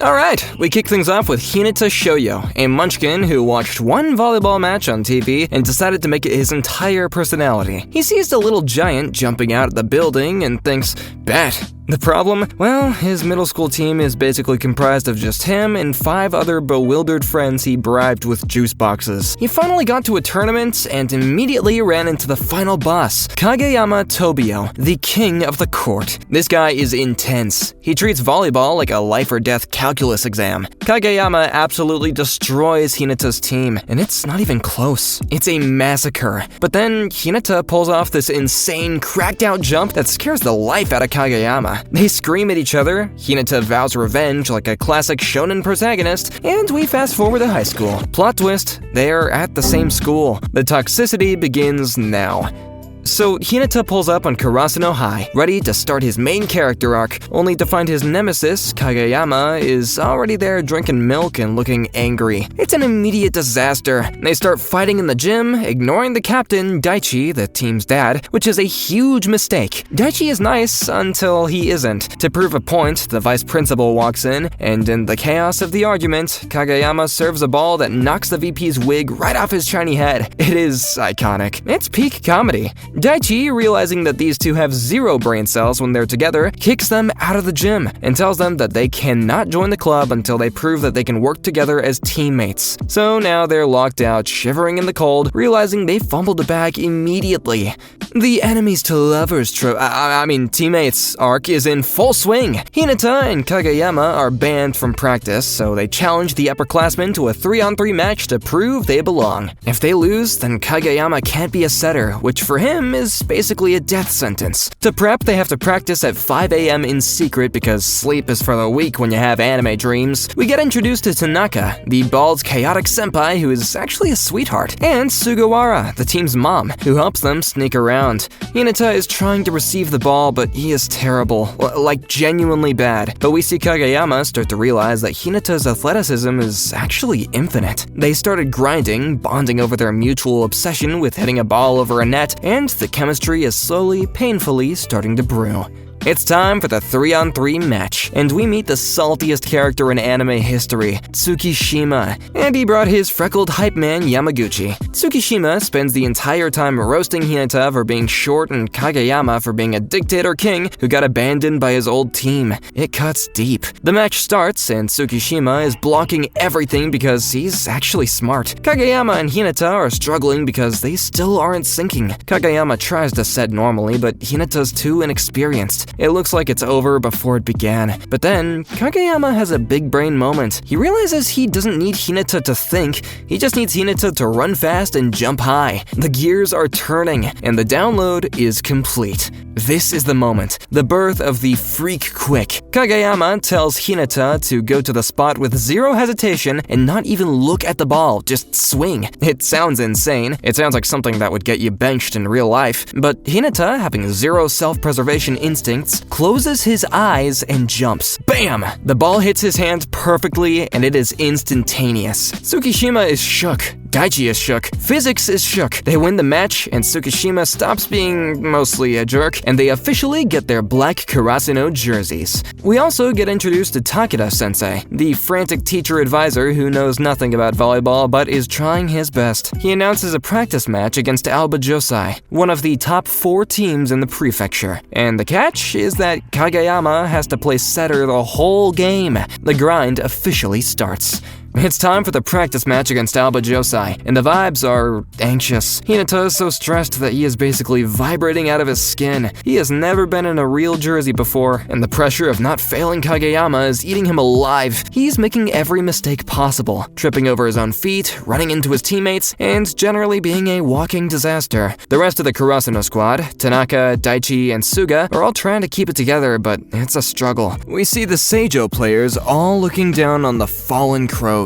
Alright, we kick things off with Hinata Shoyo, a munchkin who watched one volleyball match on TV and decided to make it his entire personality. He sees the little giant jumping out of the building and thinks, bet. The problem? Well, his middle school team is basically comprised of just him and 5 other bewildered friends he bribed with juice boxes. He finally got to a tournament and immediately ran into the final boss, Kageyama Tobio, the king of the court. This guy is intense. He treats volleyball like a life or death calculus exam. Kageyama absolutely destroys Hinata's team, and it's not even close. It's a massacre. But then Hinata pulls off this insane cracked out jump that scares the life out of Kageyama. They scream at each other, Hinata vows revenge like a classic shonen protagonist, and we fast forward to high school. Plot twist, they're at the same school. The toxicity begins now. So Hinata pulls up on Karasuno High, ready to start his main character arc, only to find his nemesis, Kageyama, is already there drinking milk and looking angry. It's an immediate disaster. They start fighting in the gym, ignoring the captain, Daichi, the team's dad, which is a huge mistake. Daichi is nice until he isn't. To prove a point, the vice principal walks in, and in the chaos of the argument, Kageyama serves a ball that knocks the VP's wig right off his shiny head. It is iconic. It's peak comedy. Daichi, realizing that these two have 0 brain cells when they're together, kicks them out of the gym and tells them that they cannot join the club until they prove that they can work together as teammates. So now they're locked out, shivering in the cold, realizing they fumbled the bag immediately. The enemies to lovers teammates arc is in full swing. Hinata and Kageyama are banned from practice, so they challenge the upperclassmen to a 3-on-3 match to prove they belong. If they lose, then Kageyama can't be a setter, which for him is basically a death sentence. To prep, they have to practice at 5 a.m. in secret because sleep is for the weak when you have anime dreams. We get introduced to Tanaka, the bald, chaotic senpai who is actually a sweetheart, and Sugawara, the team's mom, who helps them sneak around. Hinata is trying to receive the ball, but he is terrible, like genuinely bad. But we see Kageyama start to realize that Hinata's athleticism is actually infinite. They started grinding, bonding over their mutual obsession with hitting a ball over a net, and the chemistry is slowly, painfully starting to brew. It's time for the 3-on-3 match, and we meet the saltiest character in anime history, Tsukishima, and he brought his freckled hype man Yamaguchi. Tsukishima spends the entire time roasting Hinata for being short and Kageyama for being a dictator king who got abandoned by his old team. It cuts deep. The match starts, and Tsukishima is blocking everything because he's actually smart. Kageyama and Hinata are struggling because they still aren't syncing. Kageyama tries to set normally, but Hinata's too inexperienced. It looks like it's over before it began. But then, Kageyama has a big brain moment. He realizes he doesn't need Hinata to think, he just needs Hinata to run fast and jump high. The gears are turning, and the download is complete. This is the moment, the birth of the freak quick. Kageyama tells Hinata to go to the spot with 0 hesitation and not even look at the ball, just swing. It sounds insane. It sounds like something that would get you benched in real life. But Hinata, having 0 self-preservation instincts, closes his eyes and jumps. Bam! The ball hits his hand perfectly, and it is instantaneous. Tsukishima is shook. Daichi is shook. Physics is shook. They win the match, and Tsukishima stops being mostly a jerk, and they officially get their black Karasuno jerseys. We also get introduced to Takeda-sensei, the frantic teacher advisor who knows nothing about volleyball but is trying his best. He announces a practice match against Aoba Josai, one of the top 4 teams in the prefecture. And the catch is that Kageyama has to play setter the whole game. The grind officially starts. It's time for the practice match against Aoba Josai, and the vibes are anxious. Hinata is so stressed that he is basically vibrating out of his skin. He has never been in a real jersey before, and the pressure of not failing Kageyama is eating him alive. He's making every mistake possible, tripping over his own feet, running into his teammates, and generally being a walking disaster. The rest of the Karasuno squad, Tanaka, Daichi, and Suga, are all trying to keep it together, but it's a struggle. We see the Seijo players all looking down on the fallen crows,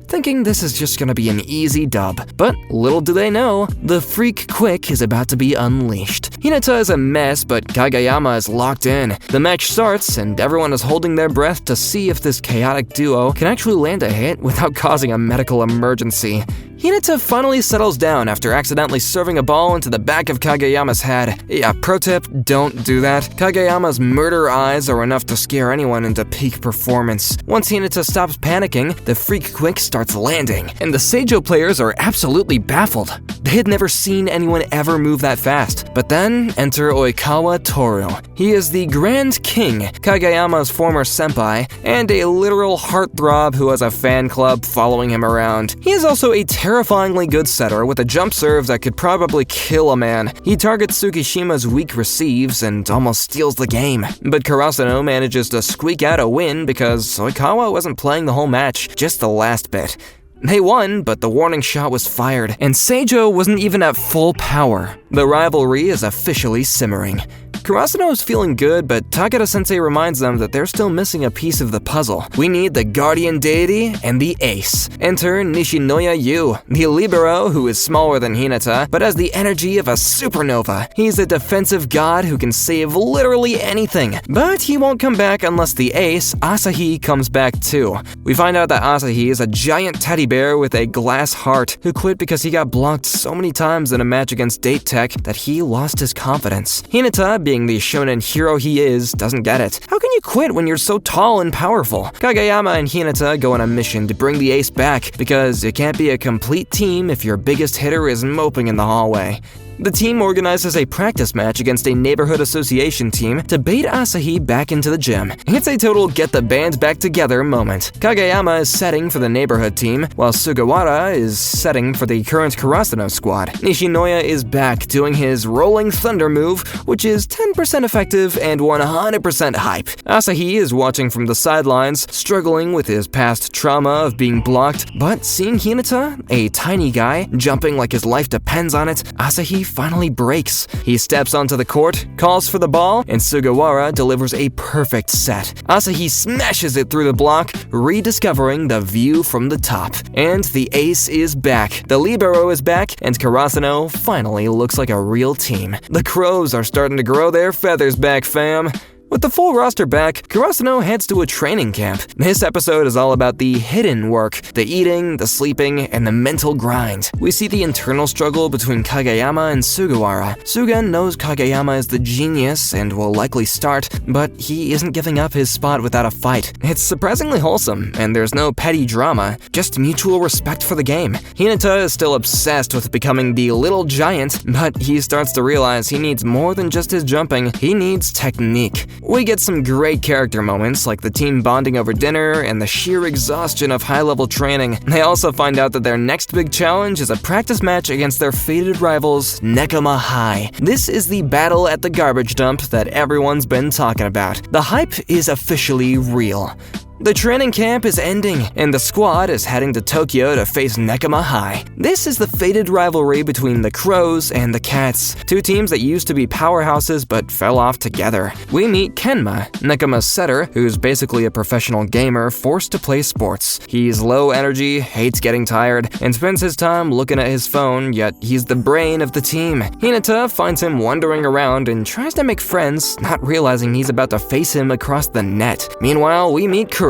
thinking this is just gonna be an easy dub. But little do they know, the freak quick is about to be unleashed. Hinata is a mess, but Kageyama is locked in. The match starts, and everyone is holding their breath to see if this chaotic duo can actually land a hit without causing a medical emergency. Hinata finally settles down after accidentally serving a ball into the back of Kageyama's head. Yeah, pro tip, don't do that. Kageyama's murder eyes are enough to scare anyone into peak performance. Once Hinata stops panicking, the freak quick starts landing, and the Seijo players are absolutely baffled. They had never seen anyone ever move that fast. But then enter Oikawa Toru. He is the Grand King, Kageyama's former senpai, and a literal heartthrob who has a fan club following him around. He is also a terrifyingly good setter with a jump serve that could probably kill a man. He targets Tsukishima's weak receives and almost steals the game. But Karasuno manages to squeak out a win because Oikawa wasn't playing the whole match, just the last bit. They won, but the warning shot was fired, and Seijo wasn't even at full power. The rivalry is officially simmering. Karasuno is feeling good, but Takeda-sensei reminds them that they're still missing a piece of the puzzle. We need the guardian deity and the ace. Enter Nishinoya Yu, the libero who is smaller than Hinata, but has the energy of a supernova. He's a defensive god who can save literally anything, but he won't come back unless the ace, Asahi, comes back too. We find out that Asahi is a giant teddy bear with a glass heart who quit because he got blocked so many times in a match against Date Tech that he lost his confidence. Hinata, being the shonen hero he is, doesn't get it. How can you quit when you're so tall and powerful? Kageyama and Hinata go on a mission to bring the ace back, because it can't be a complete team if your biggest hitter is moping in the hallway. The team organizes a practice match against a neighborhood association team to bait Asahi back into the gym. It's a total get the band back together moment. Kageyama is setting for the neighborhood team, while Sugawara is setting for the current Karasuno squad. Nishinoya is back doing his Rolling Thunder move, which is 10% effective and 100% hype. Asahi is watching from the sidelines, struggling with his past trauma of being blocked, but seeing Hinata, a tiny guy, jumping like his life depends on it, Asahi finally breaks. He steps onto the court, calls for the ball, and Sugawara delivers a perfect set. Asahi smashes it through the block, rediscovering the view from the top. And the ace is back, the libero is back, and Karasuno finally looks like a real team. The crows are starting to grow their feathers back, fam. With the full roster back, Karasuno heads to a training camp. This episode is all about the hidden work, the eating, the sleeping, and the mental grind. We see the internal struggle between Kageyama and Sugawara. Suga knows Kageyama is the genius and will likely start, but he isn't giving up his spot without a fight. It's surprisingly wholesome, and there's no petty drama, just mutual respect for the game. Hinata is still obsessed with becoming the little giant, but he starts to realize he needs more than just his jumping, he needs technique. We get some great character moments, like the team bonding over dinner and the sheer exhaustion of high-level training. They also find out that their next big challenge is a practice match against their fated rivals, Nekama High. This is the battle at the garbage dump that everyone's been talking about. The hype is officially real. The training camp is ending, and the squad is heading to Tokyo to face Nekama High. This is the fated rivalry between the Crows and the Cats, two teams that used to be powerhouses but fell off together. We meet Kenma, Nekama's setter, who's basically a professional gamer forced to play sports. He's low energy, hates getting tired, and spends his time looking at his phone, yet he's the brain of the team. Hinata finds him wandering around and tries to make friends, not realizing he's about to face him across the net. Meanwhile, we meet Kuro,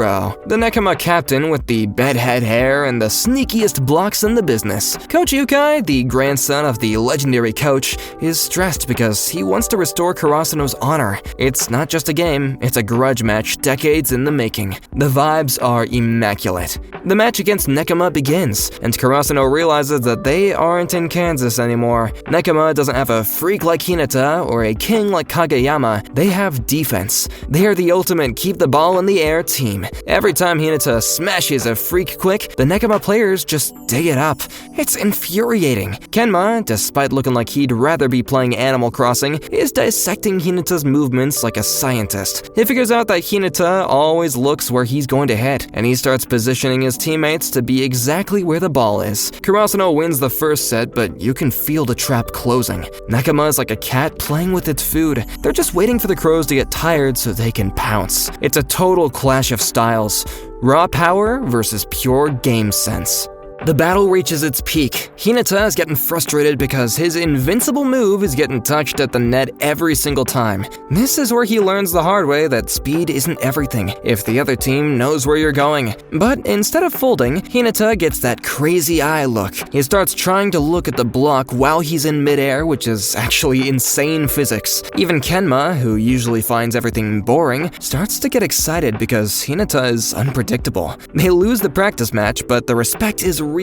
the Nekama captain with the bedhead hair and the sneakiest blocks in the business. Coach Yukai, the grandson of the legendary coach, is stressed because he wants to restore Karasuno's honor. It's not just a game, it's a grudge match decades in the making. The vibes are immaculate. The match against Nekama begins, and Karasuno realizes that they aren't in Kansas anymore. Nekama doesn't have a freak like Hinata or a king like Kageyama, they have defense. They are the ultimate keep the ball in the air team. Every time Hinata smashes a freak quick, the Nekama players just dig it up. It's infuriating. Kenma, despite looking like he'd rather be playing Animal Crossing, is dissecting Hinata's movements like a scientist. He figures out that Hinata always looks where he's going to hit, and he starts positioning his teammates to be exactly where the ball is. Karasuno wins the first set, but you can feel the trap closing. Nekama is like a cat playing with its food. They're just waiting for the crows to get tired so they can pounce. It's a total clash of styles. Raw power versus pure game sense. The battle reaches its peak. Hinata is getting frustrated because his invincible move is getting touched at the net every single time. This is where he learns the hard way that speed isn't everything if the other team knows where you're going. But instead of folding, Hinata gets that crazy eye look. He starts trying to look at the block while he's in midair, which is actually insane physics. Even Kenma, who usually finds everything boring, starts to get excited because Hinata is unpredictable. They lose the practice match, but the respect is real.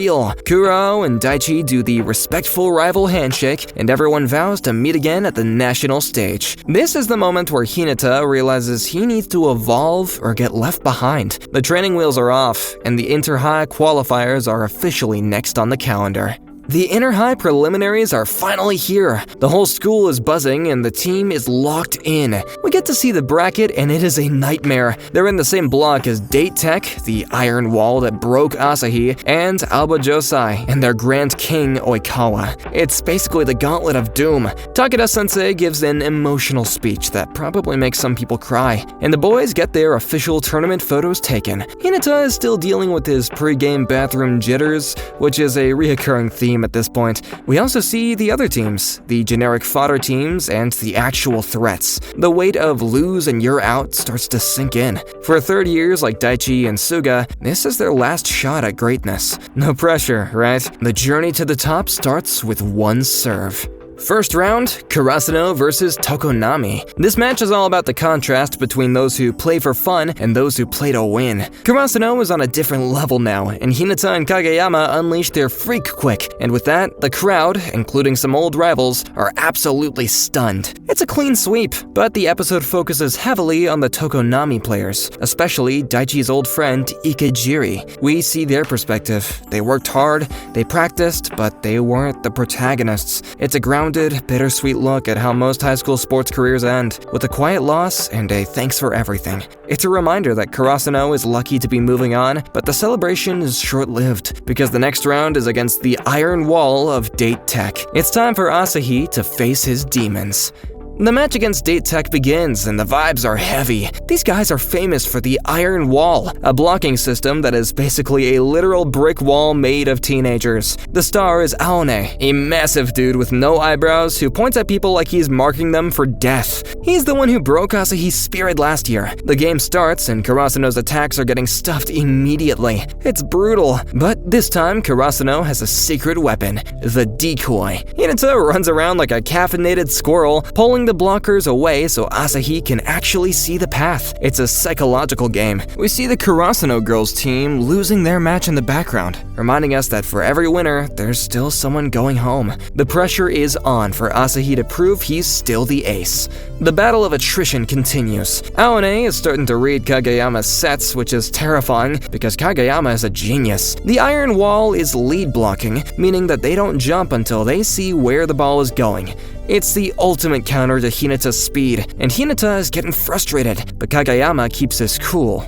Kuro and Daichi do the respectful rival handshake, and everyone vows to meet again at the national stage. This is the moment where Hinata realizes he needs to evolve or get left behind. The training wheels are off, and the inter-high qualifiers are officially next on the calendar. The inter-high preliminaries are finally here. The whole school is buzzing and the team is locked in. We get to see the bracket and it is a nightmare. They're in the same block as Date Tech, the iron wall that broke Asahi, and Aoba Josai and their grand king Oikawa. It's basically the gauntlet of doom. Takeda-sensei gives an emotional speech that probably makes some people cry, and the boys get their official tournament photos taken. Hinata is still dealing with his pre-game bathroom jitters, which is a reoccurring theme at this point. We also see the other teams, the generic fodder teams, and the actual threats. The weight of lose and you're out starts to sink in. For third years like Daichi and Suga, this is their last shot at greatness. No pressure, right? The journey to the top starts with one serve. First round, Karasuno versus Tokonami. This match is all about the contrast between those who play for fun and those who play to win. Karasuno is on a different level now, and Hinata and Kageyama unleash their freak quick, and with that, the crowd, including some old rivals, are absolutely stunned. It's a clean sweep, but the episode focuses heavily on the Tokonami players, especially Daichi's old friend Ikejiri. We see their perspective. They worked hard, they practiced, but they weren't the protagonists. It's a grounded, bittersweet look at how most high school sports careers end, with a quiet loss and a thanks for everything. It's a reminder that Karasuno is lucky to be moving on, but the celebration is short-lived, because the next round is against the iron wall of Date Tech. It's time for Asahi to face his demons. The match against Date Tech begins, and the vibes are heavy. These guys are famous for the Iron Wall, a blocking system that is basically a literal brick wall made of teenagers. The star is Aone, a massive dude with no eyebrows who points at people like he's marking them for death. He's the one who broke Asahi's spirit last year. The game starts, and Karasuno's attacks are getting stuffed immediately. It's brutal, but this time Karasuno has a secret weapon, the decoy. Hinata runs around like a caffeinated squirrel, pulling the blockers away so Asahi can actually see the path. It's a psychological game. We see the Karasuno girls team losing their match in the background, reminding us that for every winner, there's still someone going home. The pressure is on for Asahi to prove he's still the ace. The battle of attrition continues. Aone is starting to read Kageyama's sets, which is terrifying because Kageyama is a genius. The iron wall is lead blocking, meaning that they don't jump until they see where the ball is going. It's the ultimate counter to Hinata's speed, and Hinata is getting frustrated, but Kageyama keeps his cool.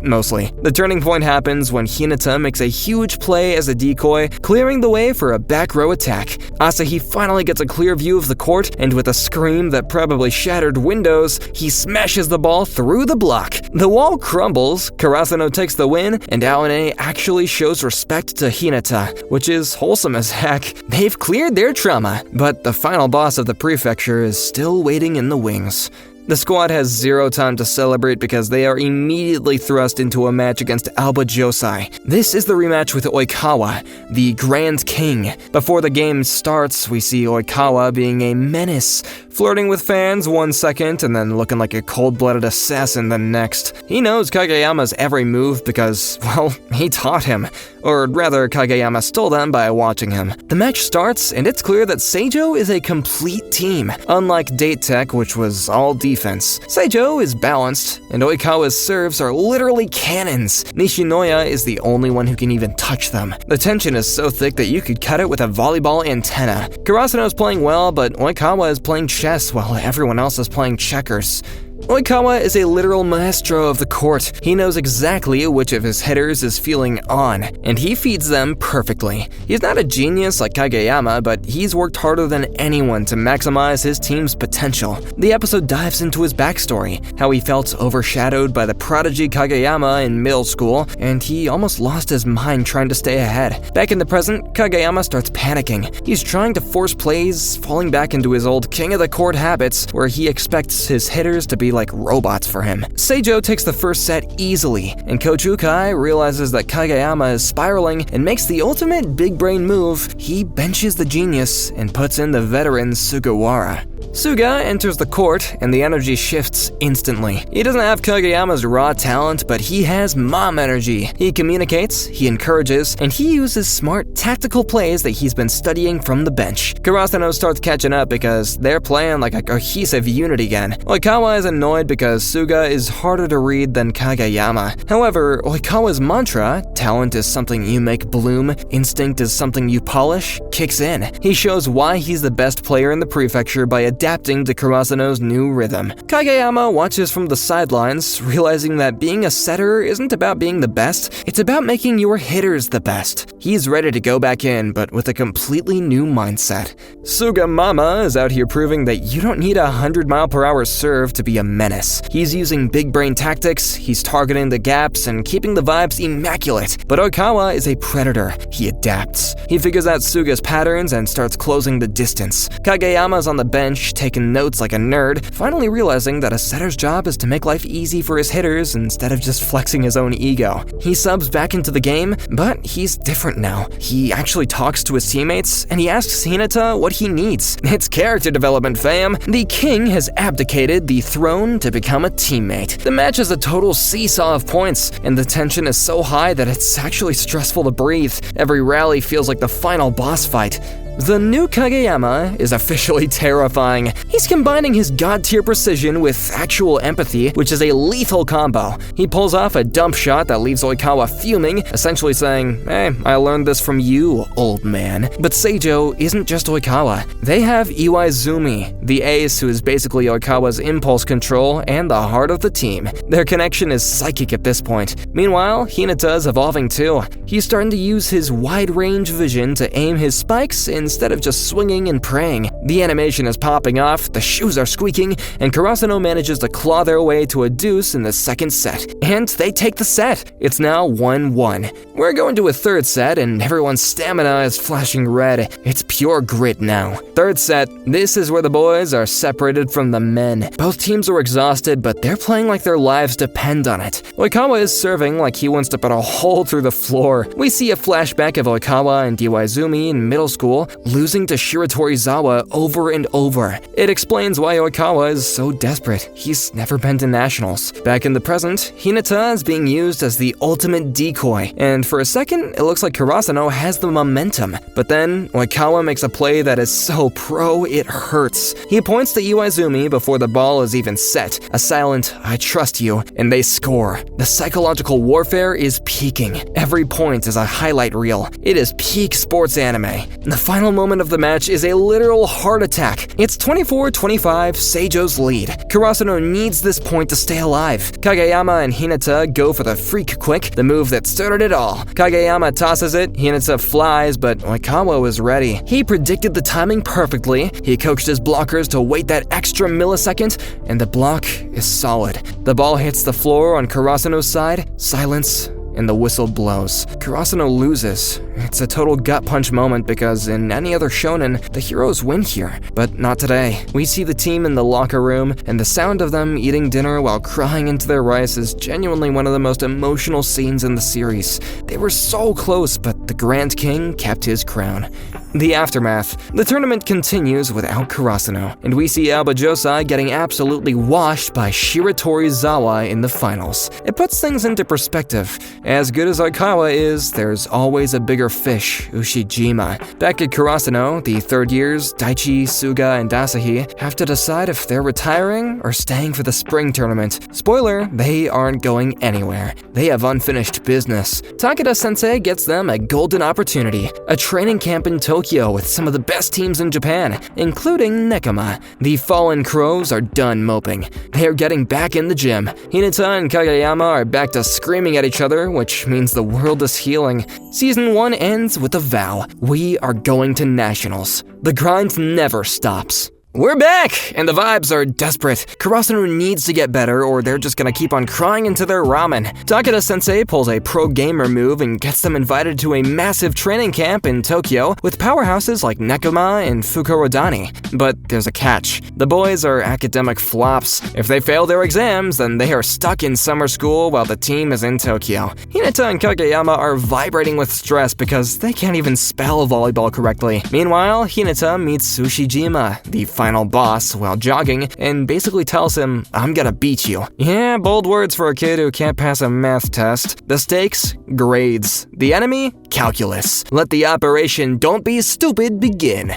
Mostly. The turning point happens when Hinata makes a huge play as a decoy, clearing the way for a back row attack. Asahi finally gets a clear view of the court, and with a scream that probably shattered windows, he smashes the ball through the block. The wall crumbles, Karasuno takes the win, and Aone actually shows respect to Hinata, which is wholesome as heck. They've cleared their trauma, but the final boss of the prefecture is still waiting in the wings. The squad has zero time to celebrate because they are immediately thrust into a match against Aoba Josai. This is the rematch with Oikawa, the Grand King. Before the game starts, we see Oikawa being a menace, flirting with fans 1 second and then looking like a cold-blooded assassin the next. He knows Kageyama's every move because, well, he taught him. Or rather, Kageyama stole them by watching him. The match starts, and it's clear that Seijo is a complete team. Unlike Date Tech, which was all defense, Seijo is balanced, and Oikawa's serves are literally cannons. Nishinoya is the only one who can even touch them. The tension is so thick that you could cut it with a volleyball antenna. Karasuno is playing well, but Oikawa is playing chess while everyone else is playing checkers. Oikawa is a literal maestro of the court. He knows exactly which of his hitters is feeling on, and he feeds them perfectly. He's not a genius like Kageyama, but he's worked harder than anyone to maximize his team's potential. The episode dives into his backstory, how he felt overshadowed by the prodigy Kageyama in middle school, and he almost lost his mind trying to stay ahead. Back in the present, Kageyama starts panicking. He's trying to force plays, falling back into his old king of the court habits, where he expects his hitters to be like robots for him. Seijo takes the first set easily, and Coach Ukai realizes that Kageyama is spiraling and makes the ultimate big brain move. He benches the genius and puts in the veteran Sugawara. Suga enters the court, and the energy shifts instantly. He doesn't have Kageyama's raw talent, but he has mom energy. He communicates, he encourages, and he uses smart, tactical plays that he's been studying from the bench. Karasuno starts catching up because they're playing like a cohesive unit again. Oikawa is annoyed because Suga is harder to read than Kageyama. However, Oikawa's mantra, talent is something you make bloom, instinct is something you polish, kicks in. He shows why he's the best player in the prefecture by adapting to Karasuno's new rhythm. Kageyama watches from the sidelines, realizing that being a setter isn't about being the best, it's about making your hitters the best. He's ready to go back in, but with a completely new mindset. Suga Mama is out here proving that you don't need a 100-mile-per-hour serve to be a menace. He's using big brain tactics, he's targeting the gaps and keeping the vibes immaculate. But Oikawa is a predator. He adapts. He figures out Suga's patterns and starts closing the distance. Kageyama's on the bench, taking notes like a nerd, finally realizing that a setter's job is to make life easy for his hitters instead of just flexing his own ego. He subs back into the game, but he's different now. He actually talks to his teammates, and he asks Hinata what he needs. It's character development, fam. The king has abdicated the throne to become a teammate. The match is a total seesaw of points, and the tension is so high that it's actually stressful to breathe. Every rally feels like the final boss fight. The new Kageyama is officially terrifying. He's combining his god-tier precision with actual empathy, which is a lethal combo. He pulls off a dump shot that leaves Oikawa fuming, essentially saying, "Hey, I learned this from you, old man." But Seijo isn't just Oikawa. They have Iwaizumi, the ace who is basically Oikawa's impulse control and the heart of the team. Their connection is psychic at this point. Meanwhile, Hinata's evolving too. He's starting to use his wide-range vision to aim his spikes instead of just swinging and praying. The animation is popping off, the shoes are squeaking, and Karasuno manages to claw their way to a deuce in the second set. And they take the set. It's now 1-1. We're going to a third set, and everyone's stamina is flashing red. It's pure grit now. Third set, this is where the boys are separated from the men. Both teams are exhausted, but they're playing like their lives depend on it. Oikawa is serving like he wants to put a hole through the floor. We see a flashback of Oikawa and Iwaizumi in middle school, losing to Shiratorizawa over and over. It explains why Oikawa is so desperate. He's never been to nationals. Back in the present, Hinata is being used as the ultimate decoy, and for a second, it looks like Karasuno has the momentum. But then, Oikawa makes a play that is so pro, it hurts. He points to Iwaizumi before the ball is even set, a silent, "I trust you," and they score. The psychological warfare is peaking. Every point is a highlight reel. It is peak sports anime. The final moment of the match is a literal heart attack. It's 24-25, Seijo's lead. Karasuno needs this point to stay alive. Kageyama and Hinata go for the freak quick, the move that started it all. Kageyama tosses it, Hinata flies, but Oikawa was ready. He predicted the timing perfectly, he coached his blockers to wait that extra millisecond, and the block is solid. The ball hits the floor on Karasuno's side, silence, and the whistle blows. Karasuno loses. It's a total gut punch moment because in any other shonen, the heroes win here, but not today. We see the team in the locker room, and the sound of them eating dinner while crying into their rice is genuinely one of the most emotional scenes in the series. They were so close, but the Grand King kept his crown. The aftermath. The tournament continues without Karasuno, and we see Aoba Josai getting absolutely washed by Shiratorizawa in the finals. It puts things into perspective. As good as Oikawa is, there's always a bigger younger fish, Ushijima. Back at Karasuno, the third years, Daichi, Suga, and Asahi have to decide if they're retiring or staying for the spring tournament. Spoiler, they aren't going anywhere. They have unfinished business. Takeda-sensei gets them a golden opportunity, a training camp in Tokyo with some of the best teams in Japan, including Nekoma. The Fallen Crows are done moping. They are getting back in the gym. Hinata and Kageyama are back to screaming at each other, which means the world is healing. Season 1 ends with a vow. We are going to nationals. The grind never stops. We're back, and the vibes are desperate. Karasuno needs to get better, or they're just gonna keep on crying into their ramen. Takeda-sensei pulls a pro-gamer move and gets them invited to a massive training camp in Tokyo with powerhouses like Nekoma and Fukurodani. But there's a catch. The boys are academic flops. If they fail their exams, then they are stuck in summer school while the team is in Tokyo. Hinata and Kageyama are vibrating with stress because they can't even spell volleyball correctly. Meanwhile, Hinata meets Ushijima, the final boss, while jogging, and basically tells him, "I'm gonna beat you." Yeah, bold words for a kid who can't pass a math test. The stakes? Grades. The enemy? Calculus. Let the operation Don't Be Stupid begin.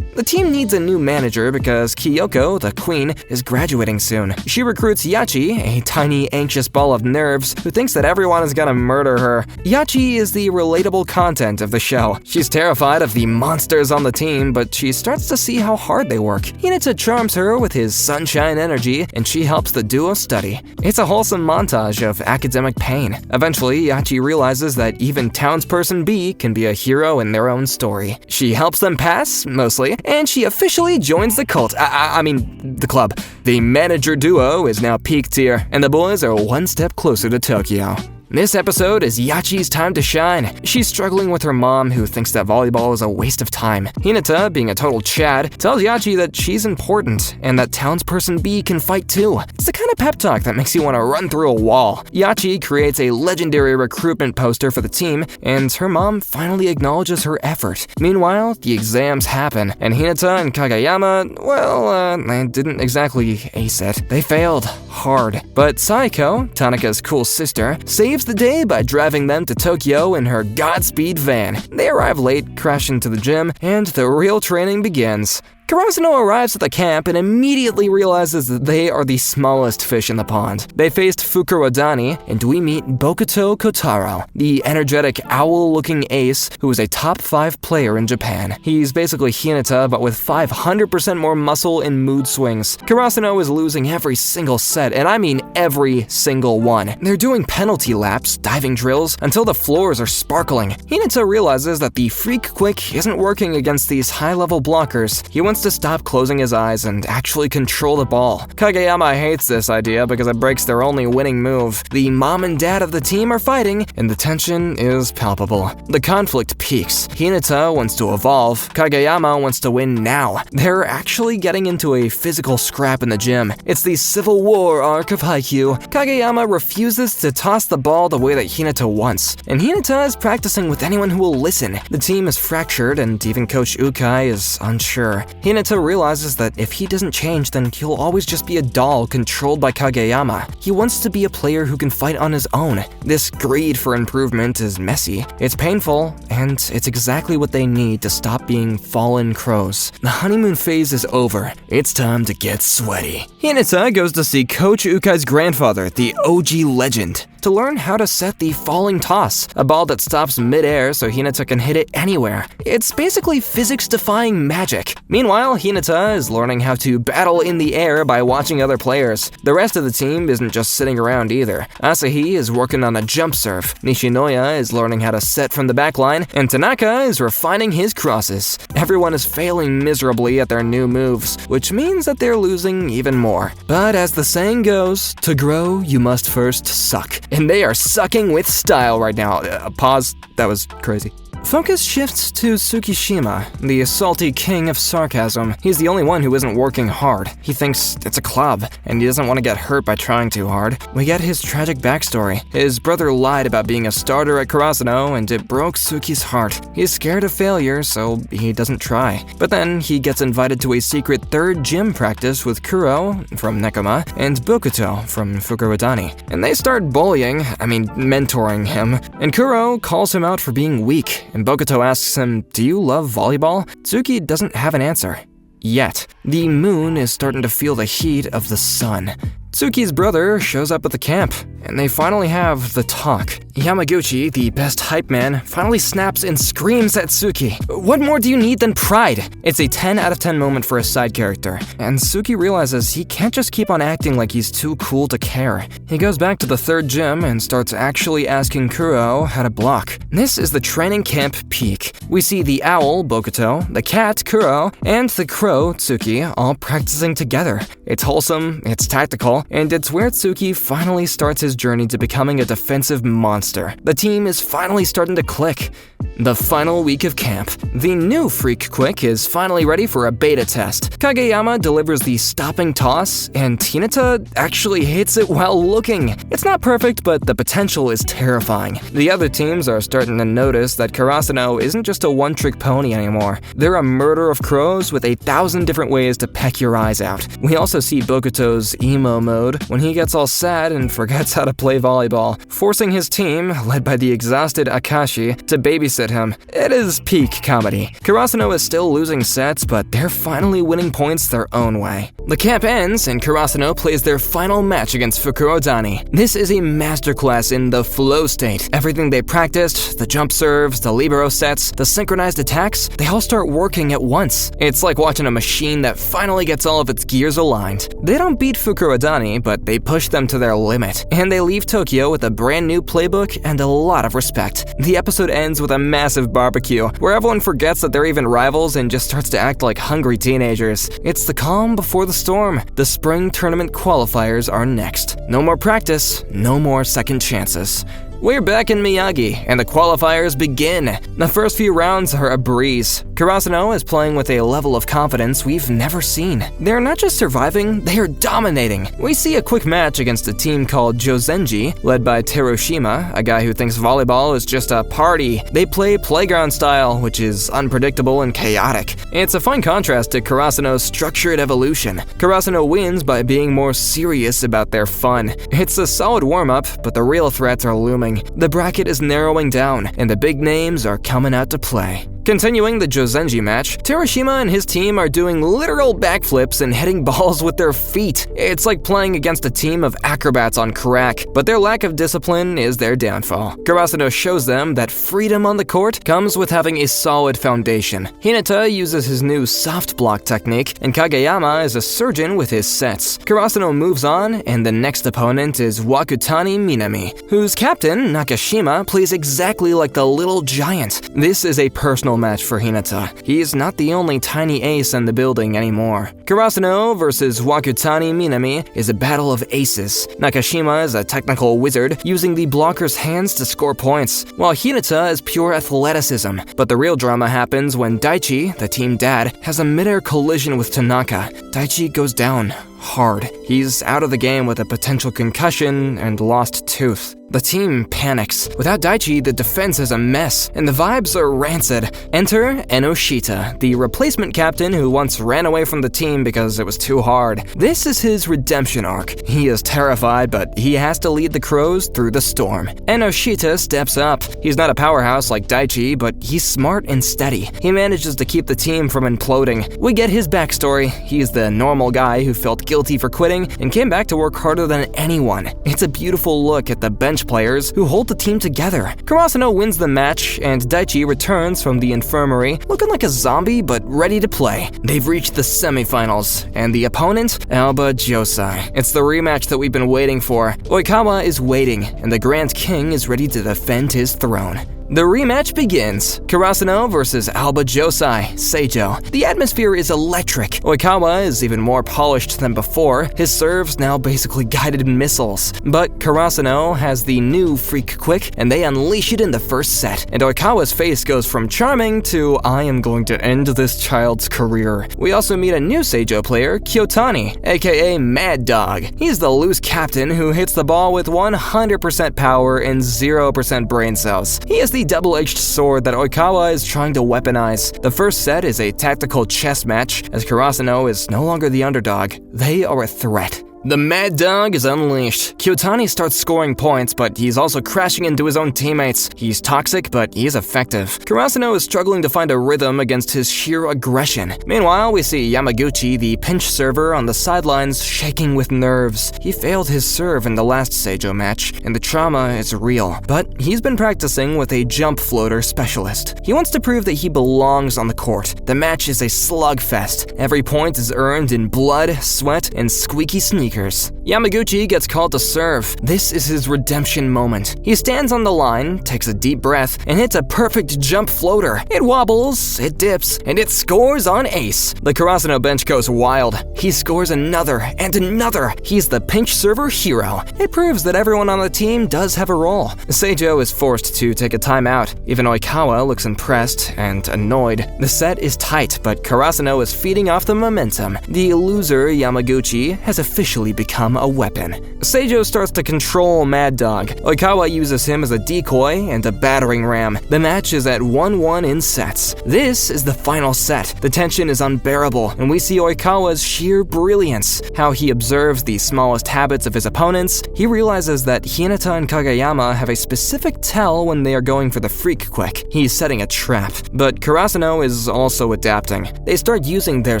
The team needs a new manager because Kyoko, the queen, is graduating soon. She recruits Yachi, a tiny, anxious ball of nerves who thinks that everyone is gonna murder her. Yachi is the relatable content of the show. She's terrified of the monsters on the team, but she starts to see how hard they work. Hinata charms her with his sunshine energy, and she helps the duo study. It's a wholesome montage of academic pain. Eventually, Yachi realizes that even townsperson B can be a hero in their own story. She helps them pass, mostly, and she officially joins the cult. The club. The manager duo is now peak tier, and the boys are one step closer to Tokyo. This episode is Yachi's time to shine. She's struggling with her mom, who thinks that volleyball is a waste of time. Hinata, being a total Chad, tells Yachi that she's important and that townsperson B can fight too. It's the kind of pep talk that makes you want to run through a wall. Yachi creates a legendary recruitment poster for the team, and her mom finally acknowledges her effort. Meanwhile, the exams happen, and Hinata and Kageyama, they didn't exactly ace it. They failed hard. But Saiko, Tanaka's cool sister, saves the day by driving them to Tokyo in her Godspeed van. They arrive late, crash into the gym, and the real training begins. Karasuno arrives at the camp and immediately realizes that they are the smallest fish in the pond. They faced Fukurodani, and we meet Bokuto Kotaro, the energetic owl-looking ace who is a top 5 player in Japan. He's basically Hinata, but with 500% more muscle and mood swings. Karasuno is losing every single set, and I mean every single one. They're doing penalty laps, diving drills, until the floors are sparkling. Hinata realizes that the freak quick isn't working against these high-level blockers. He wants to stop closing his eyes and actually control the ball. Kageyama hates this idea because it breaks their only winning move. The mom and dad of the team are fighting, and the tension is palpable. The conflict peaks. Hinata wants to evolve. Kageyama wants to win now. They're actually getting into a physical scrap in the gym. It's the Civil War arc of Haikyuu. Kageyama refuses to toss the ball the way that Hinata wants, and Hinata is practicing with anyone who will listen. The team is fractured, and even Coach Ukai is unsure. Hinata realizes that if he doesn't change, then he'll always just be a doll controlled by Kageyama. He wants to be a player who can fight on his own. This greed for improvement is messy, it's painful, and it's exactly what they need to stop being fallen crows. The honeymoon phase is over. It's time to get sweaty. Hinata goes to see Coach Ukai's grandfather, the OG legend, to learn how to set the falling toss, a ball that stops mid-air so Hinata can hit it anywhere. It's basically physics-defying magic. Meanwhile, Hinata is learning how to battle in the air by watching other players. The rest of the team isn't just sitting around either. Asahi is working on a jump serve, Nishinoya is learning how to set from the backline, and Tanaka is refining his crosses. Everyone is failing miserably at their new moves, which means that they're losing even more. But as the saying goes, to grow, you must first suck. And they are sucking with style right now. Pause, that was crazy. Focus shifts to Tsukishima, the salty king of sarcasm. He's the only one who isn't working hard. He thinks it's a club, and he doesn't want to get hurt by trying too hard. We get his tragic backstory. His brother lied about being a starter at Karasuno, and it broke Tsuki's heart. He's scared of failure, so he doesn't try. But then he gets invited to a secret third gym practice with Kuro from Nekoma and Bokuto from Fukurodani. And they start mentoring him. And Kuro calls him out for being weak. and Bokuto asks him, "Do you love volleyball?" Tsuki doesn't have an answer. Yet. The moon is starting to feel the heat of the sun. Tsuki's brother shows up at the camp, and they finally have the talk. Yamaguchi, the best hype man, finally snaps and screams at Tsuki. "What more do you need than pride?" It's a 10 out of 10 moment for a side character, and Tsuki realizes he can't just keep on acting like he's too cool to care. He goes back to the third gym and starts actually asking Kuro how to block. This is the training camp peak. We see the owl, Bokuto, the cat, Kuro, and the crow, Tsuki, all practicing together. It's wholesome, it's tactical, and it's where Tsuki finally starts his journey to becoming a defensive monster. The team is finally starting to click. The final week of camp. The new Freak Quick is finally ready for a beta test. Kageyama delivers the stopping toss, and Hinata actually hits it while looking. It's not perfect, but the potential is terrifying. The other teams are starting to notice that Karasuno isn't just a one-trick pony anymore. They're a murder of crows with 1,000 different ways to peck your eyes out. We also see Bokuto's emo mode when he gets all sad and forgets how to play volleyball, forcing his team, led by the exhausted Akashi, to babysit him. It is peak comedy. Karasuno is still losing sets, but they're finally winning points their own way. The camp ends, and Karasuno plays their final match against Fukurodani. This is a masterclass in the flow state. Everything they practiced, the jump serves, the libero sets, the synchronized attacks, they all start working at once. It's like watching a machine that finally gets all of its gears aligned. They don't beat Fukurodani, but they push them to their limit, and they leave Tokyo with a brand new playbook and a lot of respect. The episode ends with a massive barbecue, where everyone forgets that they're even rivals and just starts to act like hungry teenagers. It's the calm before the storm. The spring tournament qualifiers are next. No more practice, no more second chances. We're back in Miyagi, and the qualifiers begin. The first few rounds are a breeze. Karasuno is playing with a level of confidence we've never seen. They're not just surviving, they are dominating. We see a quick match against a team called Jozenji, led by Terushima, a guy who thinks volleyball is just a party. They play playground style, which is unpredictable and chaotic. It's a fun contrast to Karasuno's structured evolution. Karasuno wins by being more serious about their fun. It's a solid warm-up, but the real threats are looming. The bracket is narrowing down, and the big names are coming out to play. Continuing the Jozenji match, Terushima and his team are doing literal backflips and hitting balls with their feet. It's like playing against a team of acrobats on crack, but their lack of discipline is their downfall. Karasuno shows them that freedom on the court comes with having a solid foundation. Hinata uses his new soft block technique, and Kageyama is a surgeon with his sets. Karasuno moves on, and the next opponent is Wakutani Minami, whose captain, Nakashima, plays exactly like the little giant. This is a personal match for Hinata. He's not the only tiny ace in the building anymore. Karasuno versus Wakutani Minami is a battle of aces. Nakashima is a technical wizard, using the blocker's hands to score points, while Hinata is pure athleticism. But the real drama happens when Daichi, the team dad, has a midair collision with Tanaka. Daichi goes down hard. He's out of the game with a potential concussion and lost tooth. The team panics. Without Daichi, the defense is a mess, and the vibes are rancid. Enter Enoshita, the replacement captain who once ran away from the team because it was too hard. This is his redemption arc. He is terrified, but he has to lead the Crows through the storm. Enoshita steps up. He's not a powerhouse like Daichi, but he's smart and steady. He manages to keep the team from imploding. We get his backstory. He's the normal guy who felt guilty for quitting and came back to work harder than anyone. It's a beautiful look at the bench players who hold the team together. Karasuno wins the match, and Daichi returns from the infirmary looking like a zombie but ready to play. They've reached the semifinals, and the opponent, Aoba Josai. It's the rematch that we've been waiting for. Oikawa is waiting, and the Grand King is ready to defend his throne. The rematch begins. Karasuno versus Aoba Josai, Seijo. The atmosphere is electric. Oikawa is even more polished than before, his serves now basically guided missiles. But Karasuno has the new Freak Quick, and they unleash it in the first set. And Oikawa's face goes from charming to I am going to end this child's career. We also meet a new Seijo player, Kyotani, aka Mad Dog. He's the loose captain who hits the ball with 100% power and 0% brain cells. He is the double-edged sword that Oikawa is trying to weaponize. The first set is a tactical chess match, as Karasuno is no longer the underdog. They are a threat. The Mad Dog is unleashed. Kyotani starts scoring points, but he's also crashing into his own teammates. He's toxic, but he is effective. Karasuno is struggling to find a rhythm against his sheer aggression. Meanwhile, we see Yamaguchi, the pinch server, on the sidelines shaking with nerves. He failed his serve in the last Seijo match, and the trauma is real. But he's been practicing with a jump floater specialist. He wants to prove that he belongs on the court. The match is a slugfest. Every point is earned in blood, sweat, and squeaky sneakers. Yamaguchi gets called to serve. This is his redemption moment. He stands on the line, takes a deep breath, and hits a perfect jump floater. It wobbles, it dips, and it scores on ace. The Karasuno bench goes wild. He scores another and another. He's the pinch server hero. It proves that everyone on the team does have a role. Seijo is forced to take a timeout. Even Oikawa looks impressed and annoyed. The set is tight, but Karasuno is feeding off the momentum. The loser Yamaguchi has officially become a weapon. Seijo starts to control Mad Dog. Oikawa uses him as a decoy and a battering ram. The match is at 1-1 in sets. This is the final set. The tension is unbearable, and we see Oikawa's sheer brilliance. How he observes the smallest habits of his opponents. He realizes that Hinata and Kageyama have a specific tell when they are going for the freak quick. He's setting a trap. But Karasuno is also adapting. They start using their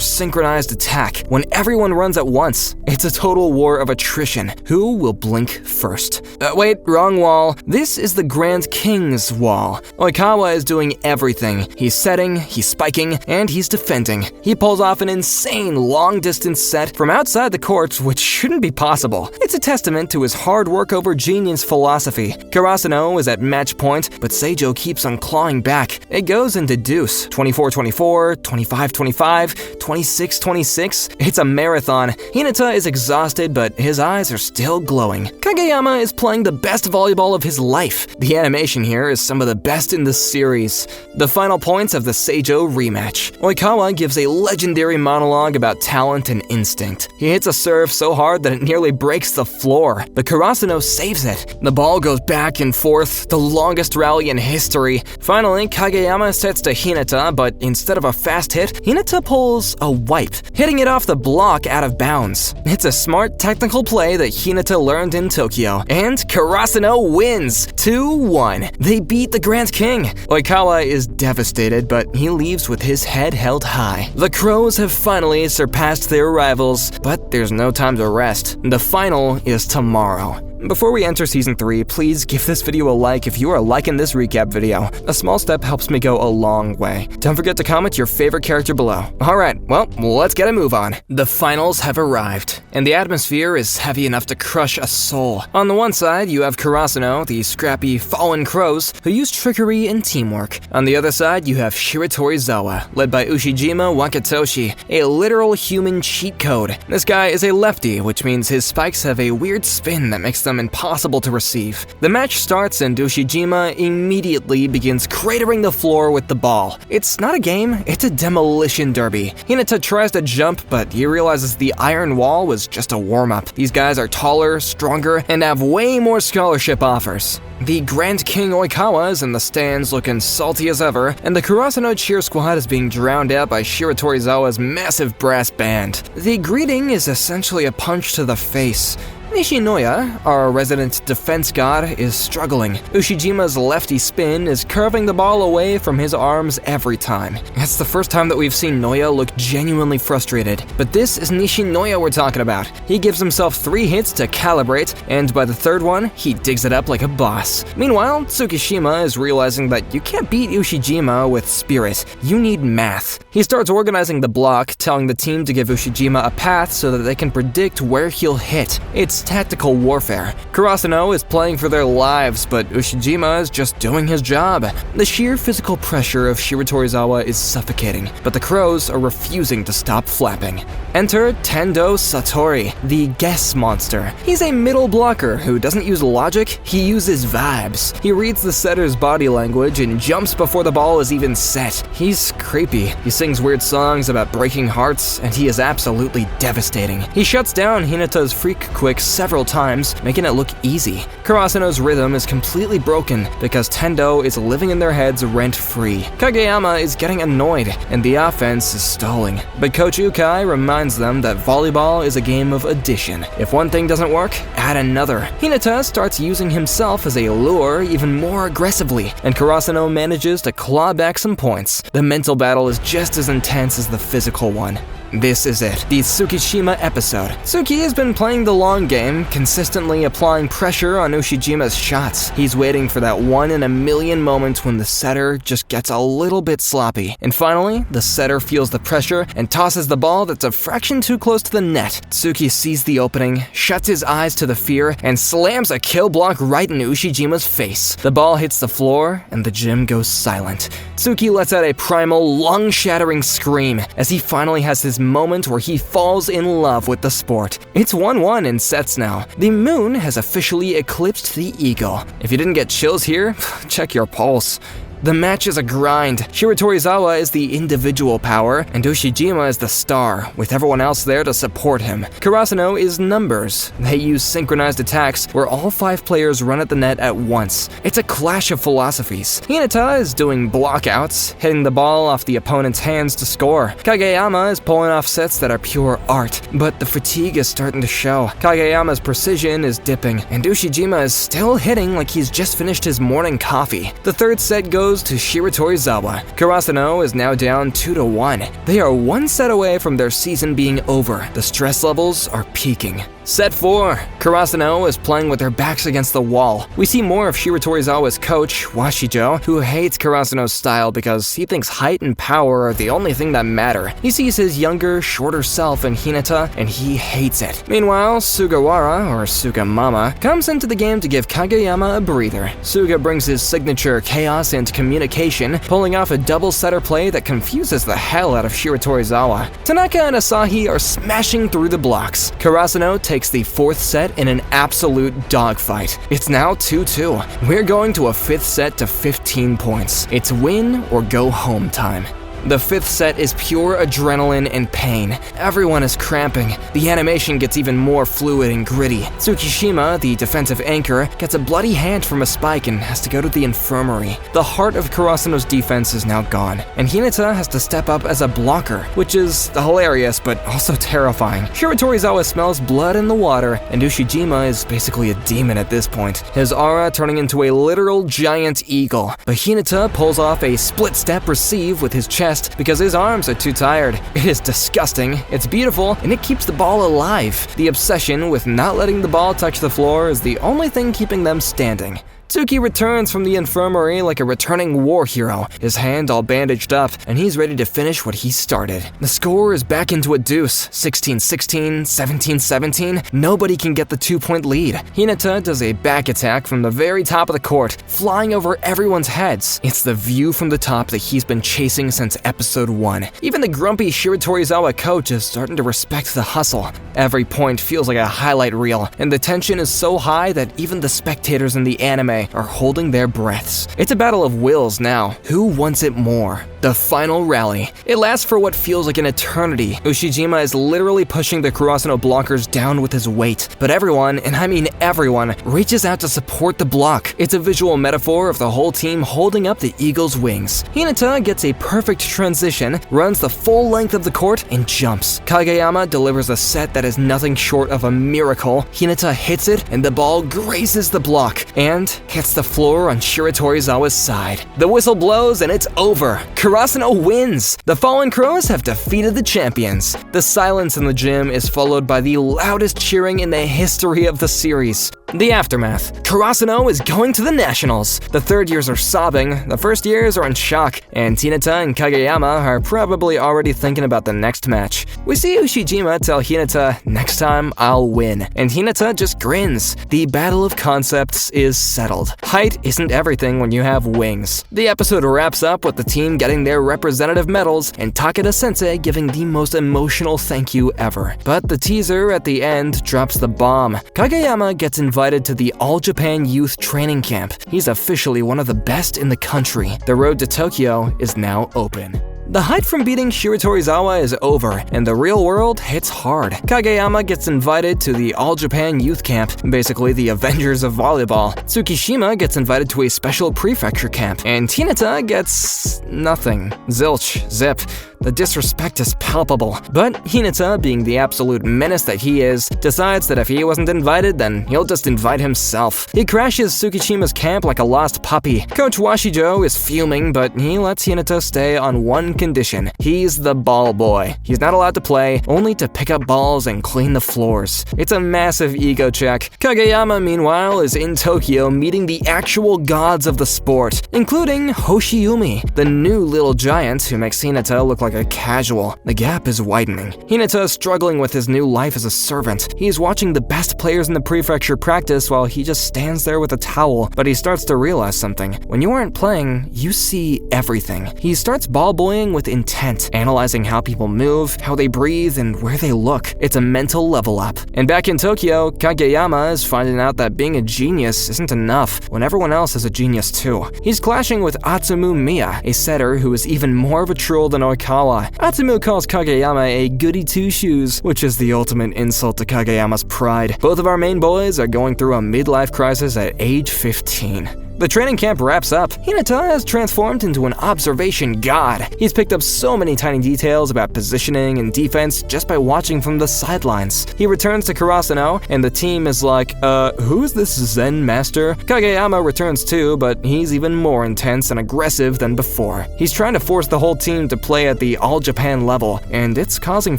synchronized attack when everyone runs at once. It's a total war of attrition. Who will blink first? Wait, wrong wall. This is the Grand King's wall. Oikawa is doing everything. He's setting, he's spiking, and he's defending. He pulls off an insane long-distance set from outside the court, which shouldn't be possible. It's a testament to his hard work over genius philosophy. Karasuno is at match point, but Seijo keeps on clawing back. It goes into deuce. 24-24, 25-25, 26-26. It's a marathon. Hinata is exhausted, but his eyes are still glowing. Kageyama is playing the best volleyball of his life. The animation here is some of the best in the series. The final points of the Seijo rematch. Oikawa gives a legendary monologue about talent and instinct. He hits a serve so hard that it nearly breaks the floor, but Karasuno saves it. The ball goes back and forth, the longest rally in history. Finally, Kageyama sets to Hinata, but instead of a fast hit, Hinata pulls a wipe, hitting it off the block out of bounds. It's a smart technical play that Hinata learned in Tokyo, and Karasuno wins 2-1. They beat the Grand King. Oikawa is devastated, but he leaves with his head held high. The Crows have finally surpassed their rivals, but there's no time to rest. The final is tomorrow. Before we enter Season 3, please give this video a like if you are liking this recap video. A small step helps me go a long way. Don't forget to comment your favorite character below. Alright, well, let's get a move on. The finals have arrived, and the atmosphere is heavy enough to crush a soul. On the one side, you have Karasuno, the scrappy fallen crows, who use trickery and teamwork. On the other side, you have Shiratorizawa, led by Ushijima Wakatoshi, a literal human cheat code. This guy is a lefty, which means his spikes have a weird spin that makes them impossible to receive. The match starts and Ushijima immediately begins cratering the floor with the ball. It's not a game, it's a demolition derby. Hinata tries to jump, but he realizes the iron wall was just a warm-up. These guys are taller, stronger, and have way more scholarship offers. The Grand King Oikawa is in the stands looking salty as ever, and the Karasuno cheer squad is being drowned out by Shiratorizawa's massive brass band. The greeting is essentially a punch to the face. Nishinoya, our resident defense god, is struggling. Ushijima's lefty spin is curving the ball away from his arms every time. It's the first time that we've seen Noya look genuinely frustrated. But this is Nishinoya we're talking about. He gives himself 3 hits to calibrate, and by the third one, he digs it up like a boss. Meanwhile, Tsukishima is realizing that you can't beat Ushijima with spirit. You need math. He starts organizing the block, telling the team to give Ushijima a path so that they can predict where he'll hit. It's tactical warfare. Karasuno is playing for their lives, but Ushijima is just doing his job. The sheer physical pressure of Shiratorizawa is suffocating, but the crows are refusing to stop flapping. Enter Tendo Satori, the guess monster. He's a middle blocker who doesn't use logic, he uses vibes. He reads the setter's body language and jumps before the ball is even set. He's creepy. He sings weird songs about breaking hearts, and he is absolutely devastating. He shuts down Hinata's freak quick several times, making it look easy. Karasuno's rhythm is completely broken because Tendo is living in their heads rent-free. Kageyama is getting annoyed, and the offense is stalling. But Coach Ukai reminds them that volleyball is a game of addition. If one thing doesn't work, add another. Hinata starts using himself as a lure even more aggressively, and Karasuno manages to claw back some points. The mental battle is just as intense as the physical one. This is it, the Tsukishima episode. Tsuki has been playing the long game, consistently applying pressure on Ushijima's shots. He's waiting for that 1 in a million moment when the setter just gets a little bit sloppy. And finally, the setter feels the pressure and tosses the ball that's a fraction too close to the net. Tsuki sees the opening, shuts his eyes to the fear, and slams a kill block right in Ushijima's face. The ball hits the floor, and the gym goes silent. Tsuki lets out a primal, lung-shattering scream as he finally has his moment where he falls in love with the sport. It's 1-1 in sets now. The moon has officially eclipsed the eagle. If you didn't get chills here, check your pulse. The match is a grind. Shiratorizawa is the individual power, and Ushijima is the star, with everyone else there to support him. Karasuno is numbers. They use synchronized attacks where all 5 players run at the net at once. It's a clash of philosophies. Hinata is doing blockouts, hitting the ball off the opponent's hands to score. Kageyama is pulling off sets that are pure art, but the fatigue is starting to show. Kageyama's precision is dipping, and Ushijima is still hitting like he's just finished his morning coffee. The third set goes to Shiratorizawa. Karasuno is now down 2-1. They are 1 set away from their season being over. The stress levels are peaking. Set 4. Karasuno is playing with their backs against the wall. We see more of Shiratorizawa's coach, Washijo, who hates Karasuno's style because he thinks height and power are the only thing that matter. He sees his younger, shorter self in Hinata, and he hates it. Meanwhile, Sugawara, or Sugamama, comes into the game to give Kageyama a breather. Suga brings his signature chaos and communication, pulling off a double setter play that confuses the hell out of Shiratorizawa. Tanaka and Asahi are smashing through the blocks. Karasuno takes the 4th set in an absolute dogfight. It's now 2-2. We're going to a 5th set to 15 points. It's win or go home time. The 5th set is pure adrenaline and pain. Everyone is cramping. The animation gets even more fluid and gritty. Tsukishima, the defensive anchor, gets a bloody hand from a spike and has to go to the infirmary. The heart of Karasuno's defense is now gone, and Hinata has to step up as a blocker, which is hilarious but also terrifying. Shiratorizawa smells blood in the water, and Ushijima is basically a demon at this point, his aura turning into a literal giant eagle. But Hinata pulls off a split-step receive with his chest because his arms are too tired. It is disgusting, it's beautiful, and it keeps the ball alive. The obsession with not letting the ball touch the floor is the only thing keeping them standing. Tsuki returns from the infirmary like a returning war hero, his hand all bandaged up, and he's ready to finish what he started. The score is back into a deuce, 16-16, 17-17, nobody can get the 2-point lead. Hinata does a back attack from the very top of the court, flying over everyone's heads. It's the view from the top that he's been chasing since episode 1. Even the grumpy Shiratorizawa coach is starting to respect the hustle. Every point feels like a highlight reel, and the tension is so high that even the spectators in the anime are holding their breaths. It's a battle of wills now. Who wants it more? The final rally. It lasts for what feels like an eternity. Ushijima is literally pushing the Karasuno blockers down with his weight, but everyone, and I mean everyone, reaches out to support the block. It's a visual metaphor of the whole team holding up the eagle's wings. Hinata gets a perfect transition, runs the full length of the court, and jumps. Kageyama delivers a set that is nothing short of a miracle. Hinata hits it, and the ball grazes the block, and hits the floor on Shiratorizawa's side. The whistle blows, and it's over. Karasuno wins! The Fallen Crows have defeated the champions. The silence in the gym is followed by the loudest cheering in the history of the series. The aftermath. Karasuno is going to the nationals. The third years are sobbing, the first years are in shock, and Hinata and Kageyama are probably already thinking about the next match. We see Ushijima tell Hinata, "Next time, I'll win," and Hinata just grins. The battle of concepts is settled. Height isn't everything when you have wings. The episode wraps up with the team getting their representative medals and Takeda-sensei giving the most emotional thank you ever. But the teaser at the end drops the bomb. Kageyama gets invited to the All-Japan Youth Training Camp. He's officially one of the best in the country. The road to Tokyo is now open. The hype from beating Shiratorizawa is over, and the real world hits hard. Kageyama gets invited to the All-Japan Youth Camp, basically the Avengers of volleyball. Tsukishima gets invited to a special prefecture camp, and Hinata gets nothing. Zilch. Zip. The disrespect is palpable. But Hinata, being the absolute menace that he is, decides that if he wasn't invited, then he'll just invite himself. He crashes Tsukishima's camp like a lost puppy. Coach Washijo is fuming, but he lets Hinata stay on one condition. He's the ball boy. He's not allowed to play, only to pick up balls and clean the floors. It's a massive ego check. Kageyama, meanwhile, is in Tokyo meeting the actual gods of the sport, including Hoshiumi, the new little giant who makes Hinata look like a casual. The gap is widening. Hinata is struggling with his new life as a servant. He's watching the best players in the prefecture practice while he just stands there with a towel, but he starts to realize something. When you aren't playing, you see everything. He starts ball boying with intent, analyzing how people move, how they breathe, and where they look. It's a mental level up. And back in Tokyo, Kageyama is finding out that being a genius isn't enough when everyone else is a genius too. He's clashing with Atsumu Miya, a setter who is even more of a troll than Oikawa. Atsumu calls Kageyama a goody two-shoes, which is the ultimate insult to Kageyama's pride. Both of our main boys are going through a midlife crisis at age 15. The training camp wraps up. Hinata has transformed into an observation god. He's picked up so many tiny details about positioning and defense just by watching from the sidelines. He returns to Karasuno, and the team is like, who is this Zen master? Kageyama returns too, but he's even more intense and aggressive than before. He's trying to force the whole team to play at the All-Japan level, and it's causing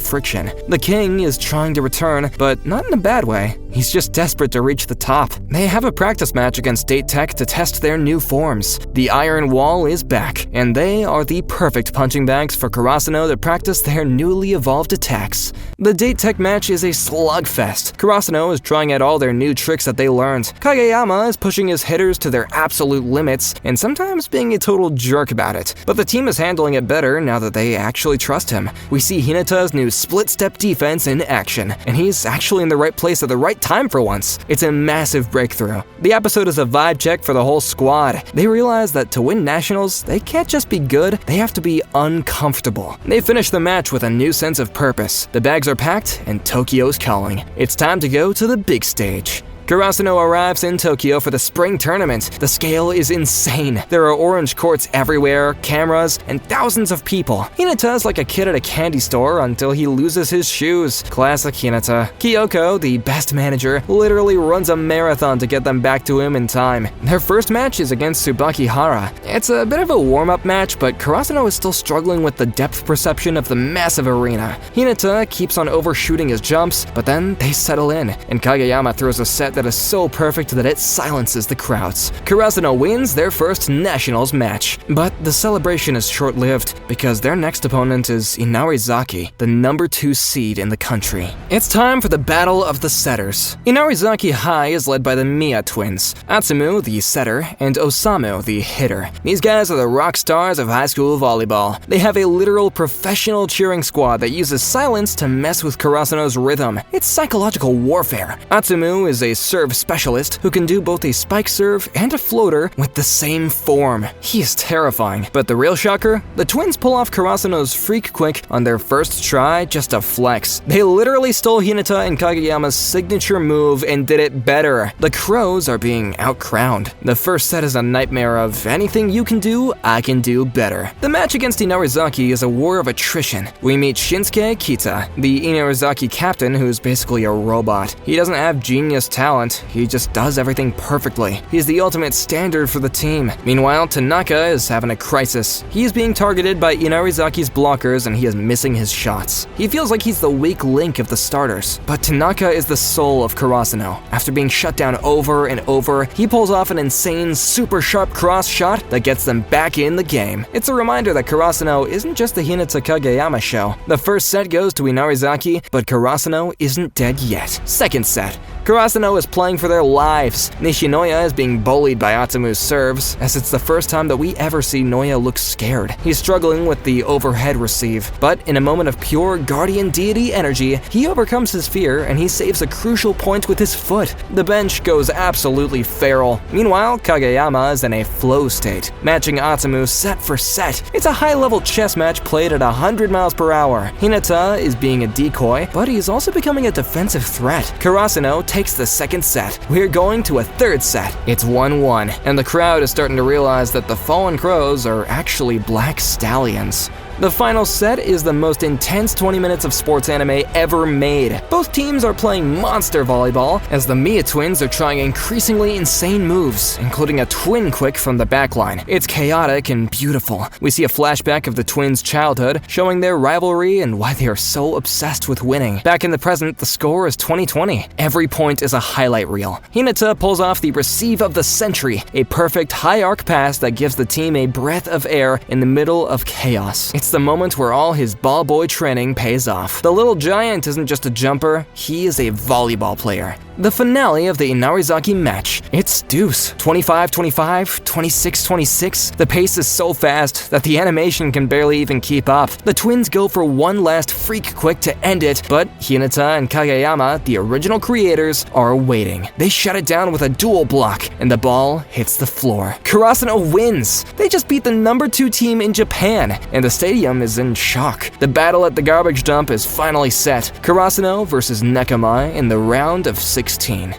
friction. The king is trying to return, but not in a bad way. He's just desperate to reach the top. They have a practice match against Date Tech to test their new forms. The Iron Wall is back, and they are the perfect punching bags for Karasuno to practice their newly evolved attacks. The Date Tech match is a slugfest. Karasuno is trying out all their new tricks that they learned. Kageyama is pushing his hitters to their absolute limits, and sometimes being a total jerk about it. But the team is handling it better now that they actually trust him. We see Hinata's new split-step defense in action, and he's actually in the right place at the right time for once. It's a massive breakthrough. The episode is a vibe check for the whole squad. They realize that to win nationals, they can't just be good, they have to be uncomfortable. They finish the match with a new sense of purpose. The bags are packed, and Tokyo's calling. It's time to go to the big stage. Karasuno arrives in Tokyo for the spring tournament. The scale is insane. There are orange courts everywhere, cameras, and thousands of people. Hinata is like a kid at a candy store until he loses his shoes. Classic Hinata. Kyoko, the best manager, literally runs a marathon to get them back to him in time. Their first match is against Tsubaki Hara. It's a bit of a warm-up match, but Karasuno is still struggling with the depth perception of the massive arena. Hinata keeps on overshooting his jumps, but then they settle in, and Kageyama throws a set that is so perfect that it silences the crowds. Karasuno wins their first nationals match, but the celebration is short-lived because their next opponent is Inarizaki, the number 2 seed in the country. It's time for the battle of the setters. Inarizaki High is led by the Miya twins, Atsumu, the setter, and Osamu, the hitter. These guys are the rock stars of high school volleyball. They have a literal professional cheering squad that uses silence to mess with Karasuno's rhythm. It's psychological warfare. Atsumu is a serve specialist who can do both a spike serve and a floater with the same form. He is terrifying, but the real shocker? The twins pull off Karasuno's freak quick on their first try just to flex. They literally stole Hinata and Kageyama's signature move and did it better. The Crows are being outcrowned. The first set is a nightmare of anything you can do, I can do better. The match against Inarizaki is a war of attrition. We meet Shinsuke Kita, the Inarizaki captain who's basically a robot. He doesn't have genius talent, he just does everything perfectly. He's the ultimate standard for the team. Meanwhile, Tanaka is having a crisis. He is being targeted by Inarizaki's blockers and he is missing his shots. He feels like he's the weak link of the starters. But Tanaka is the soul of Karasuno. After being shut down over and over, he pulls off an insane, super sharp cross shot that gets them back in the game. It's a reminder that Karasuno isn't just the Hinata Kageyama show. The first set goes to Inarizaki, but Karasuno isn't dead yet. Second set. Karasuno is playing for their lives. Nishinoya is being bullied by Atsumu's serves, as it's the first time that we ever see Noya look scared. He's struggling with the overhead receive, but in a moment of pure guardian deity energy, he overcomes his fear and he saves a crucial point with his foot. The bench goes absolutely feral. Meanwhile, Kageyama is in a flow state, matching Atsumu set for set. It's a high-level chess match played at 100 miles per hour. Hinata is being a decoy, but he's also becoming a defensive threat. Karasuno takes the second set. We're going to a third set. It's 1-1, and the crowd is starting to realize that the fallen crows are actually black stallions. The final set is the most intense 20 minutes of sports anime ever made. Both teams are playing monster volleyball, as the Mia twins are trying increasingly insane moves, including a twin quick from the backline. It's chaotic and beautiful. We see a flashback of the twins' childhood, showing their rivalry and why they are so obsessed with winning. Back in the present, the score is 20-20. Every point is a highlight reel. Hinata pulls off the receive of the century, a perfect high arc pass that gives the team a breath of air in the middle of chaos. It's the moment where all his ball boy training pays off. The little giant isn't just a jumper, he is a volleyball player. The finale of the Inarizaki match. It's deuce. 25-25, 26-26. The pace is so fast that the animation can barely even keep up. The twins go for one last freak quick to end it, but Hinata and Kageyama, the original creators, are waiting. They shut it down with a dual block, and the ball hits the floor. Karasuno wins! They just beat the number 2 team in Japan, and the stadium is in shock. The battle at the garbage dump is finally set. Karasuno versus Nekama in the round of 16.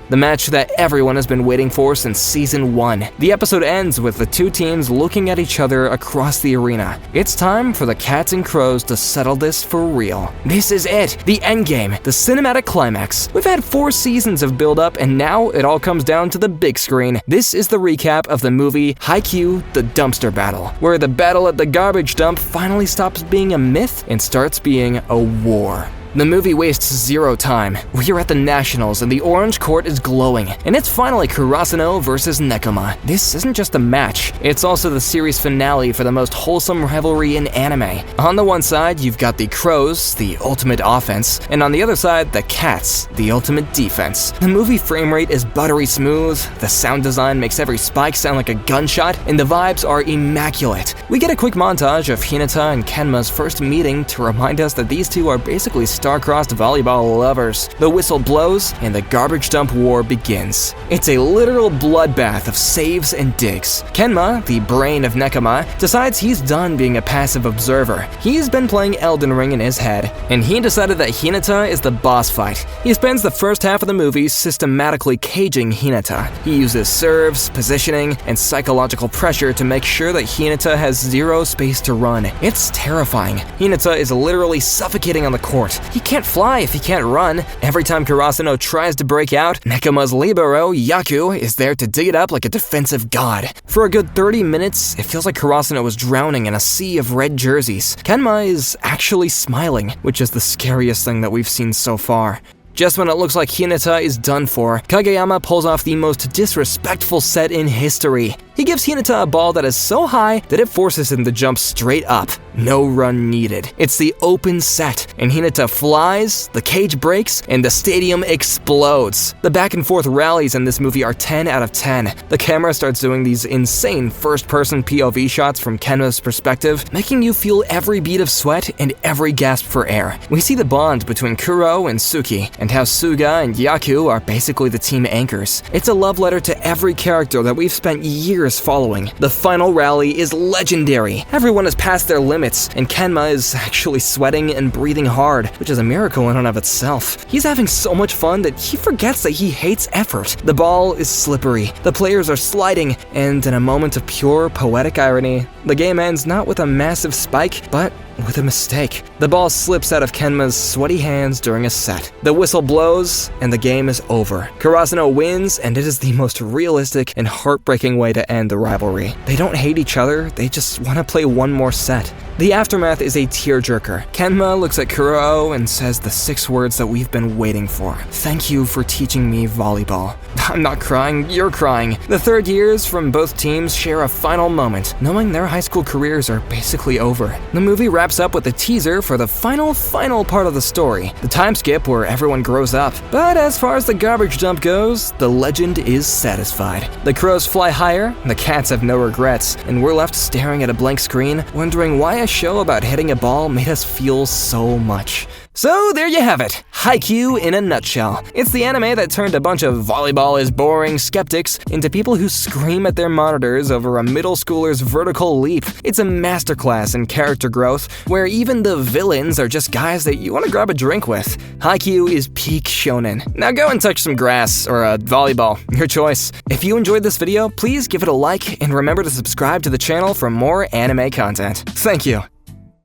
The match that everyone has been waiting for since season 1. The episode ends with the two teams looking at each other across the arena. It's time for the Cats and Crows to settle this for real. This is it, the endgame, the cinematic climax. We've had 4 seasons of build-up, and now it all comes down to the big screen. This is the recap of the movie Haikyuu, The Dumpster Battle, where the battle at the garbage dump finally stops being a myth and starts being a war. The movie wastes zero time. We are at the Nationals and the orange court is glowing, and it's finally Karasuno versus Nekama. This isn't just a match, it's also the series finale for the most wholesome rivalry in anime. On the one side, you've got the Crows, the ultimate offense, and on the other side, the Cats, the ultimate defense. The movie frame rate is buttery smooth, the sound design makes every spike sound like a gunshot, and the vibes are immaculate. We get a quick montage of Hinata and Kenma's first meeting to remind us that these two are basically star-crossed volleyball lovers. The whistle blows, and the garbage dump war begins. It's a literal bloodbath of saves and digs. Kenma, the brain of Nekama, decides he's done being a passive observer. He's been playing Elden Ring in his head, and he decided that Hinata is the boss fight. He spends the first half of the movie systematically caging Hinata. He uses serves, positioning, and psychological pressure to make sure that Hinata has zero space to run. It's terrifying. Hinata is literally suffocating on the court. He can't fly if he can't run. Every time Karasuno tries to break out, Nekama's libero, Yaku, is there to dig it up like a defensive god. For a good 30 minutes, it feels like Karasuno is drowning in a sea of red jerseys. Kenma is actually smiling, which is the scariest thing that we've seen so far. Just when it looks like Hinata is done for, Kageyama pulls off the most disrespectful set in history. He gives Hinata a ball that is so high that it forces him to jump straight up. No run needed. It's the open set, and Hinata flies, the cage breaks, and the stadium explodes. The back and forth rallies in this movie are 10 out of 10. The camera starts doing these insane first-person POV shots from Kenma's perspective, making you feel every bead of sweat and every gasp for air. We see the bond between Kuro and Suki, and how Suga and Yaku are basically the team anchors. It's a love letter to every character that we've spent years following. The final rally is legendary. Everyone has passed their limits, and Kenma is actually sweating and breathing hard, which is a miracle in and of itself. He's having so much fun that he forgets that he hates effort. The ball is slippery, the players are sliding, and in a moment of pure poetic irony, the game ends not with a massive spike, but with a mistake. The ball slips out of Kenma's sweaty hands during a set. The whistle blows, and the game is over. Karasuno wins, and it is the most realistic and heartbreaking way to end the rivalry. They don't hate each other, they just want to play one more set. The aftermath is a tearjerker. Kenma looks at Kuro and says the 6 words that we've been waiting for. Thank you for teaching me volleyball. I'm not crying, you're crying. The third years from both teams share a final moment, knowing their high school careers are basically over. The movie wraps wraps up with a teaser for the final part of the story, the time skip where everyone grows up. But as far as the garbage dump goes, the legend is satisfied. The crows fly higher, the cats have no regrets, and we're left staring at a blank screen, wondering why a show about hitting a ball made us feel so much. So there you have it, Haikyuu in a nutshell. It's the anime that turned a bunch of volleyball is boring skeptics into people who scream at their monitors over a middle schooler's vertical leap. It's a masterclass in character growth, where even the villains are just guys that you want to grab a drink with. Haikyuu is peak shonen. Now go and touch some grass or a volleyball, your choice. If you enjoyed this video, please give it a like and remember to subscribe to the channel for more anime content. Thank you.